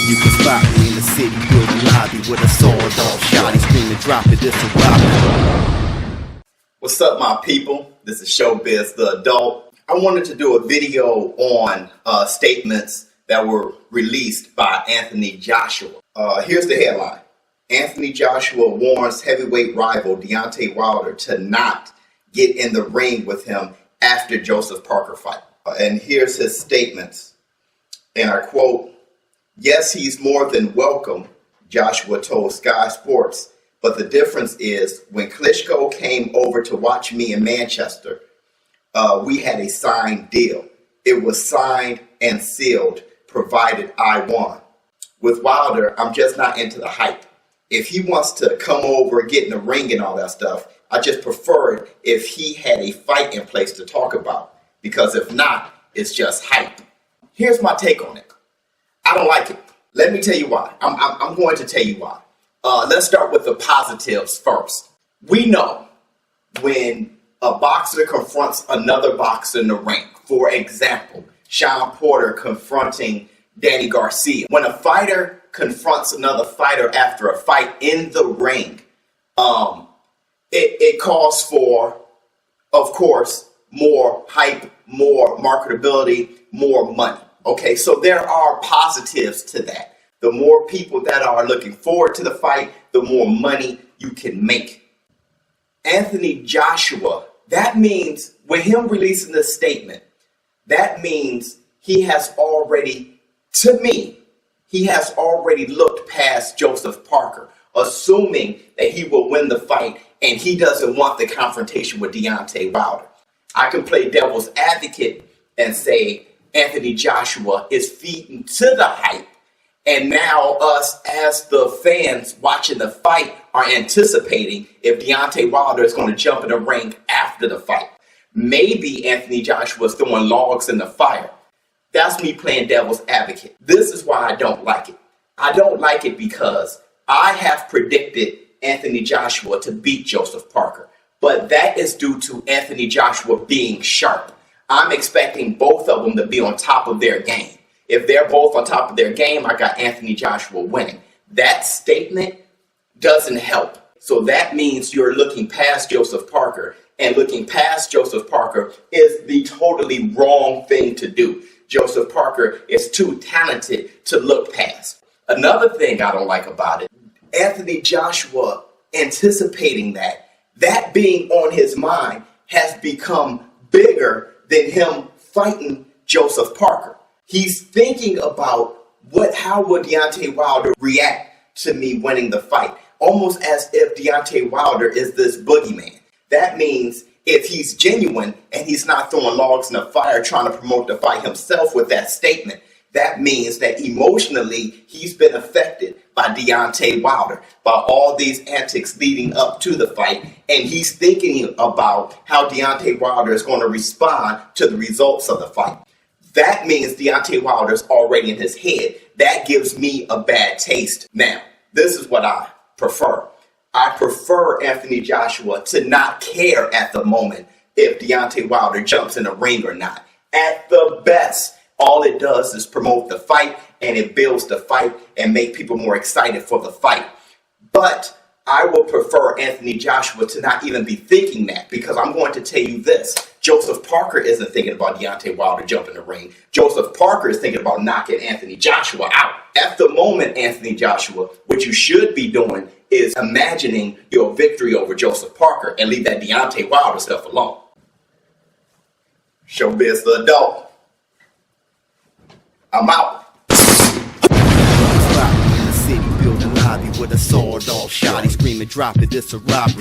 You can spot me in the city building lobby with a sword off shot. He's screaming, drop it, this a robbery. What's up, my people? This is ShowBizz the Adult. I wanted to do a video on statements that were released by Anthony Joshua. Here's the headline. Anthony Joshua warns heavyweight rival Deontay Wilder to not get in the ring with him after Joseph Parker fight. And here's his statements. And I quote, "Yes, he's more than welcome," Joshua told Sky Sports. "But the difference is when Klitschko came over to watch me in Manchester, we had a signed deal. It was signed and sealed, provided I won. With Wilder, I'm just not into the hype. If he wants to come over, get in the ring and all that stuff, I just prefer it if he had a fight in place to talk about. Because if not, it's just hype." Here's my take on it. I don't like it. Let me tell you why. I'm going to tell you why. Let's start with the positives first. We know when a boxer confronts another boxer in the ring, for example, Sean Porter confronting Danny Garcia. When a fighter confronts another fighter after a fight in the ring, it calls for, of course, more hype, more marketability, more money. Okay, so there are positives to that. The more people that are looking forward to the fight, the more money you can make. Anthony Joshua, that means with him releasing this statement, that means he has already, to me, he has already looked past Joseph Parker, assuming that he will win the fight and he doesn't want the confrontation with Deontay Wilder. I can play devil's advocate and say Anthony Joshua is feeding to the hype. And now us as the fans watching the fight are anticipating if Deontay Wilder is going to jump in the ring after the fight. Maybe Anthony Joshua is throwing logs in the fire. That's me playing devil's advocate. This is why I don't like it. I don't like it because I have predicted Anthony Joshua to beat Joseph Parker. But that is due to Anthony Joshua being sharp. I'm expecting both of them to be on top of their game. If they're both on top of their game, I got Anthony Joshua winning. That statement doesn't help. So that means you're looking past Joseph Parker, and looking past Joseph Parker is the totally wrong thing to do. Joseph Parker is too talented to look past. Another thing I don't like about it, Anthony Joshua anticipating that being on his mind has become bigger than him fighting Joseph Parker. He's thinking about how would Deontay Wilder react to me winning the fight? Almost as if Deontay Wilder is this boogeyman. That means if he's genuine and he's not throwing logs in the fire trying to promote the fight himself with that statement, that means that emotionally he's been affected by Deontay Wilder, by all these antics leading up to the fight, and he's thinking about how Deontay Wilder is going to respond to the results of the fight. That means Deontay Wilder's already in his head. That gives me a bad taste. Now, this is what I prefer. I prefer Anthony Joshua to not care at the moment if Deontay Wilder jumps in the ring or not. At the best, all it does is promote the fight and it builds the fight and make people more excited for the fight. But I will prefer Anthony Joshua to not even be thinking that, because I'm going to tell you this. Joseph Parker isn't thinking about Deontay Wilder jumping in the ring. Joseph Parker is thinking about knocking Anthony Joshua out. At the moment, Anthony Joshua, what you should be doing is imagining your victory over Joseph Parker and leave that Deontay Wilder stuff alone. ShowBizz the Adult. I'm out. With a sword off shot, he's screaming, drop it, this a robbery.